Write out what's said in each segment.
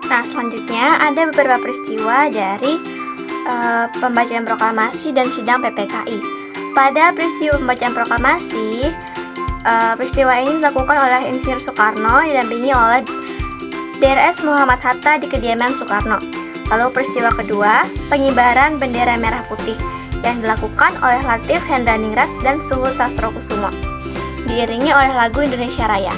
Nah, selanjutnya ada beberapa peristiwa dari pembacaan proklamasi dan sidang PPKI. Pada peristiwa pembacaan proklamasi, peristiwa ini dilakukan oleh Insinyur Soekarno didampingi oleh DRS Muhammad Hatta di kediaman Soekarno. Lalu peristiwa kedua, pengibaran bendera merah putih yang dilakukan oleh Latif Hendraningrat dan Suhut Sastrokusumo, diiringi oleh lagu Indonesia Raya.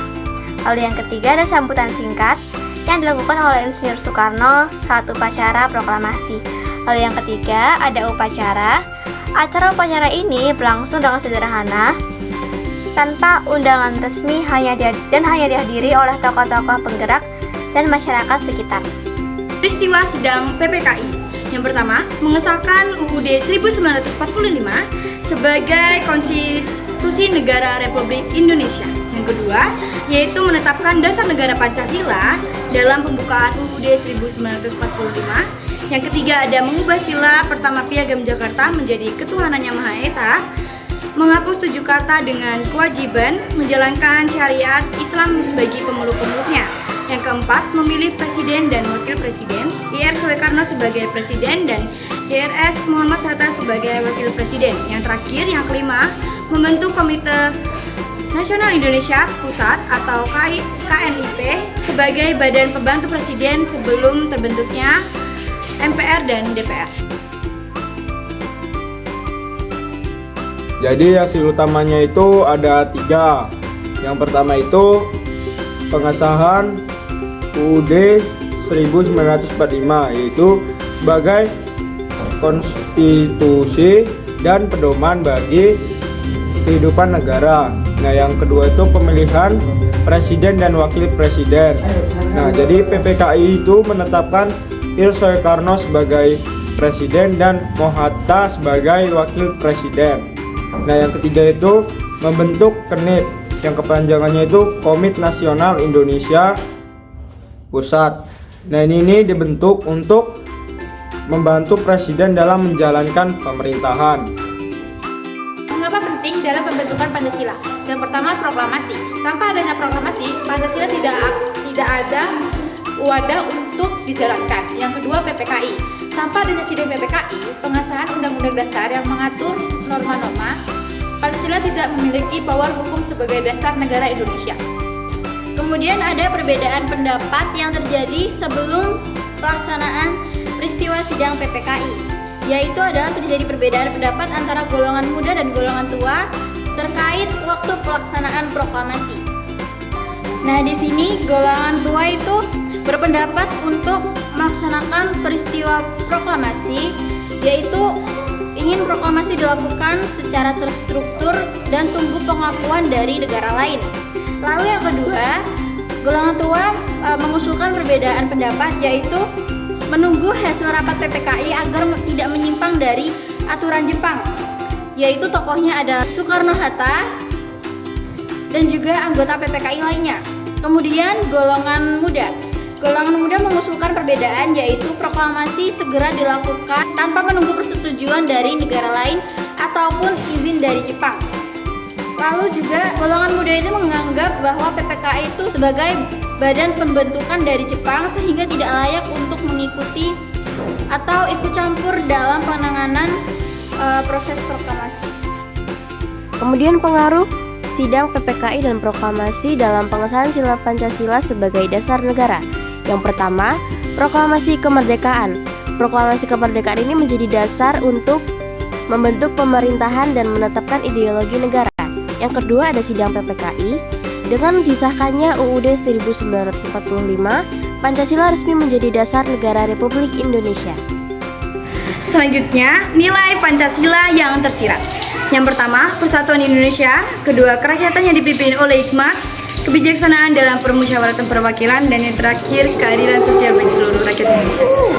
Lalu yang ketiga ada sambutan singkat yang dilakukan oleh Insinyur Soekarno saat upacara proklamasi. Lalu yang ketiga ada upacara. Acara upacara ini berlangsung dengan sederhana, tanpa undangan resmi hanya dihadiri oleh tokoh-tokoh penggerak dan masyarakat sekitar. Peristiwa sidang PPKI. Yang pertama, mengesahkan UUD 1945 sebagai Konstitusi Negara Republik Indonesia. Yang kedua, yaitu menetapkan dasar negara Pancasila dalam pembukaan UUD 1945. Yang ketiga, ada mengubah sila pertama Piagam Jakarta menjadi ketuhanan yang Maha Esa, menghapus 7 kata dengan kewajiban menjalankan syariat Islam bagi pemeluk-pemeluknya. Yang keempat, memilih presiden dan wakil presiden, IR Soekarno sebagai presiden dan DRS Muhammad Hatta sebagai wakil presiden. Yang terakhir, yang kelima, membentuk Komite Nasional Indonesia Pusat atau KNIP sebagai badan pembantu presiden sebelum terbentuknya MPR dan DPR. Jadi hasil utamanya itu ada 3. Yang pertama itu pengesahan UUD 1945, yaitu sebagai konstitusi dan pedoman bagi kehidupan negara. Nah, yang kedua itu pemilihan presiden dan wakil presiden. Nah, jadi PPKI itu menetapkan IR Soekarno sebagai presiden dan Mohatta sebagai wakil presiden. Nah, yang ketiga itu membentuk KNIP yang kepanjangannya itu Komite Nasional Indonesia Pusat. Nah, ini dibentuk untuk membantu presiden dalam menjalankan pemerintahan. Mengapa penting dalam pembentukan Pancasila? Yang pertama, proklamasi. Tanpa adanya proklamasi, Pancasila tidak ada wadah untuk dijalankan. Yang kedua, PPKI. Tanpa adanya sidang PPKI, pengesahan Undang-Undang Dasar yang mengatur norma-norma, Pancasila tidak memiliki power hukum sebagai dasar negara Indonesia. Kemudian ada perbedaan pendapat yang terjadi sebelum pelaksanaan peristiwa sidang PPKI, yaitu adalah terjadi perbedaan pendapat antara golongan muda dan golongan tua terkait waktu pelaksanaan proklamasi. Nah, di sini golongan tua itu berpendapat untuk melaksanakan peristiwa proklamasi, yaitu ingin proklamasi dilakukan secara terstruktur dan tunggu pengakuan dari negara lain. Lalu yang kedua, golongan tua mengusulkan perbedaan pendapat, yaitu menunggu hasil rapat PPKI agar tidak menyimpang dari aturan Jepang, yaitu tokohnya ada Soekarno-Hatta dan juga anggota PPKI lainnya. Kemudian golongan muda mengusulkan perbedaan, yaitu proklamasi segera dilakukan tanpa menunggu persetujuan dari negara lain ataupun izin dari Jepang. Lalu juga golongan muda itu menganggap bahwa PPKI itu sebagai badan pembentukan dari Jepang sehingga tidak layak untuk mengikuti atau ikut campur dalam penanganan proses proklamasi. Kemudian pengaruh sidang PPKI dan proklamasi dalam pengesahan sila Pancasila sebagai dasar negara. Yang pertama, proklamasi kemerdekaan. Proklamasi kemerdekaan ini menjadi dasar untuk membentuk pemerintahan dan menetapkan ideologi negara. Yang kedua ada sidang PPKI. Dengan disahkannya UUD 1945, Pancasila resmi menjadi dasar negara Republik Indonesia. Selanjutnya, nilai Pancasila yang tersirat. Yang pertama, persatuan Indonesia. Kedua, kerakyatan yang dipimpin oleh hikmat, kebijaksanaan dalam permusyawaratan perwakilan. Dan yang terakhir, keadilan sosial bagi seluruh rakyat Indonesia.